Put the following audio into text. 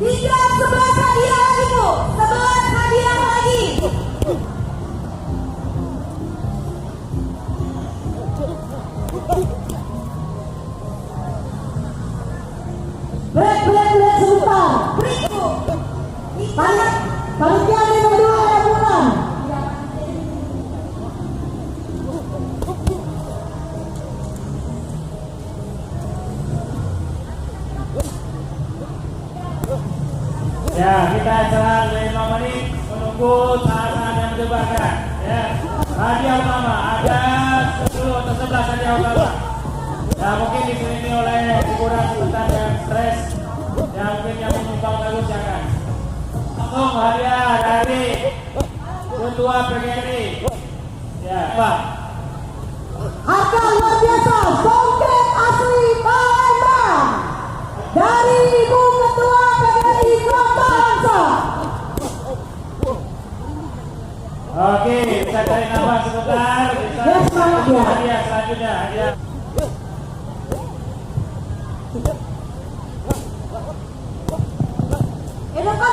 Tinggal 11 hadiah lagi Bu, 11 hadiah lagi. Break sebentar. Break Bu. Panitia nomor 2 ada pulang. Ya, kita jalan 5 menit menunggu saat-saat yang mendebarkan. Ya, hadiah utama ada 10 atau 11 hadiah utama. Ya, mungkin dikiringi oleh hiburan sebentar dan stres. Ya, mungkin yang menyumbang lalu jangan. Langsung hadiah dari Ketua PGRI. Ya, Pak. Harga luar biasa, songket asli Palembang dari Ibu Ketua PGRI Kota Bangsa. Oke, bisa cari nama sebentar. Bisa Ya, semangat ya. hadiah selanjutnya. Hadiah. Edakan